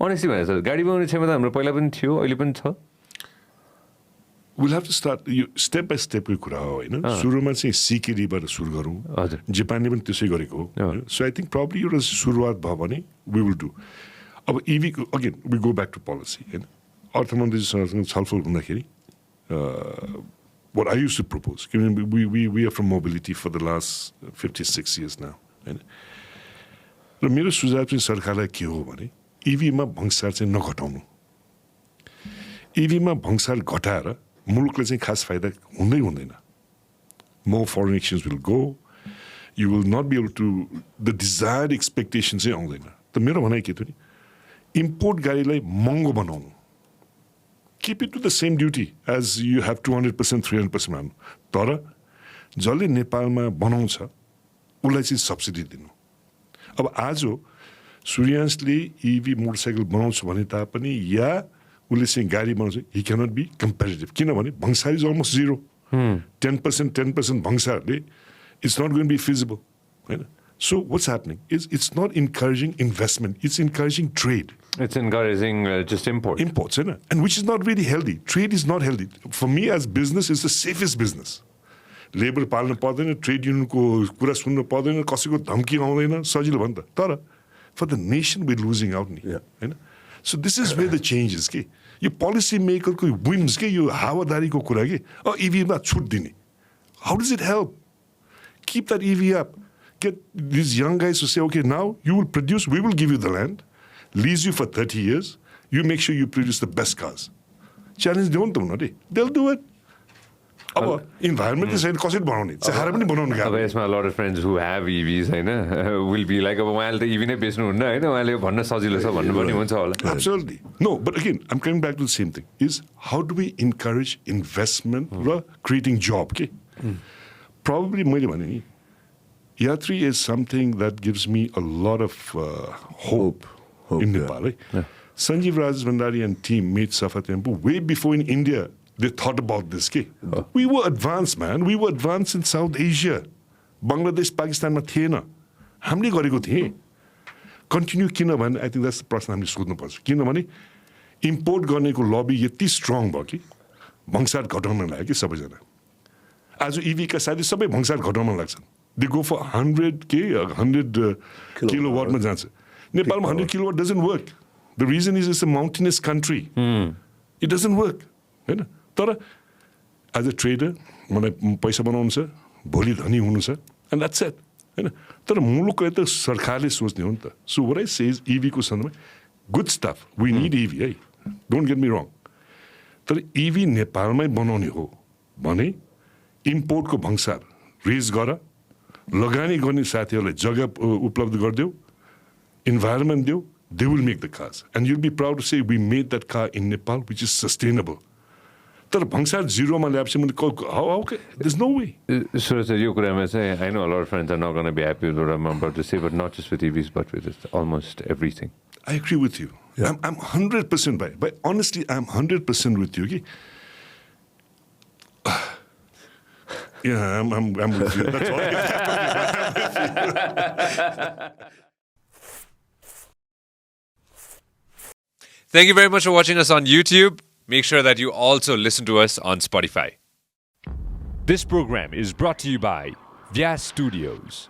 Honestly भने sir गाडी बनाउने क्षमता हाम्रो पहिला पनि थियो अहिले पनि छ We'll have to start step by step को कुरा हो हैन सुरुमा चाहिँ सिकेरीबाट सुरु गरौँ हजुर जापानले पनि त्यसै गरेको हो सो आई थिंक probably एउटा सुरुवात भयो भने we will do अब EV को again we go back to policy हैन अर्थमन्त्रीसँग छलफल हुँदाखेरि what I used to propose we are from mobility for the last 56 years now हैन र मेरो सुझाव चाहिँ सरकारलाई के हो भने EV मा भंगसार चाहिँ नघटाउनु EV मा भंगसार घटाएर मुलुकले चाहिँ खास फाइदा हुँदै हुँदैन more foreign exchange will go you will not be able to the desired expectation चाहिँ आउँदैन त मेरो भनाइ के थियो नि इम्पोर्ट गाडीलाई महँगो बनाउनु keep it to the same duty as you have 200% 300% मान्नु तर जसले नेपालमा बनाउँछ उसलाई चाहिँ सब्सिडी दिनु अब आज सूर्यांशले EV मोटरसाइकल बनाउँछ भने तापनि या उसले चाहिँ गाडी बनाउँछ he cannot be competitive किनभने भंगसार is almost zero 10% भंगसारले it's not going to be feasible हैन so what's happening is it's not encouraging investment it's encouraging trade it's encouraging just imports हैन and which is not really healthy trade is not healthy for me as business is the safest business labour पाल्न पर्दैन trade युनियनको कुरा सुन्न पर्दैन कसैको धम्की आउँदैन सजिलो भन्छ तर for the nation we're losing out नि हैन so this is where the change is के यो policy maker को whims के यो हावादारीको कुरा के EV मा छुट दिने how does it help keep that EV up get these young guys to say okay now you will produce we will give you the land lease you for 30 years you make sure you produce the best cars challenge don't do no they'll do it अब environment is कसरी बनाउने चाहेर पनि बनाउनु गाह्रो अब यसमा a lot of friends who have EVs हैन will be like अब उहाँले त EV नै बेच्नु हुन्न हैन उहाँले भन्न सजिलो छ भन्नु पनि हुन्छ होला absolutely no but again I'm coming back to the same thing is how do we encourage investment र creating job के probably मैले भने नि Yatri is something that gives me a lot of hope in Nepal Sanjeev Rajbandari and team made Safa Temple way before in India they thought about this ke we were advanced man we were advanced in South Asia Bangladesh Pakistan ma थिएन हामीले गरेको थिए continue किन भने I think that's the प्रश्न हामीले सोध्नु पर्छ किनभने इम्पोर्ट गर्नेको लबी यति स्ट्रङ भयो कि भंगसार घटाउन लाग्यो कि सबैजना आज EV का साथै सबै भंगसार घटाउन लाग्छन् they go for 100 kilowatt मा जान्छ नेपालमा 100 kilowatt doesn't work the reason is it's a mountainous country it doesn't work हैन तर as a trader मलाई पैसा बनाउनु छ भोलि धनी हुनु छ and that's it हैन तर मुलुकको त सरकारले सोच्ने हो नि त so what I say is EV को सन्दर्भमा good stuff we need EV hey don't get me wrong तर EV नेपालमै बनाउने हो भने इम्पोर्टको भंगसार रेज गर लगानी गर्ने साथीहरुलाई जग्गा उपलब्ध गरिदेऊ environment देऊ they will make the cars and you'll be proud to say we made that car in Nepal which is sustainable तर भंगसार zero मा ल्याएपछि मैले how there's no way Suraj sir यो कुरामा चाहिँ I know a lot of friends are not going to be happy with what I'm about to say but not just with EVs but with almost everything I agree with you I'm 100% by honestly I'm 100% with you okay? Yeah I'm with you that's all Thank you very much for watching us on YouTube. Make sure that you also listen to us on Spotify. This program is brought to you by Vyas Studios.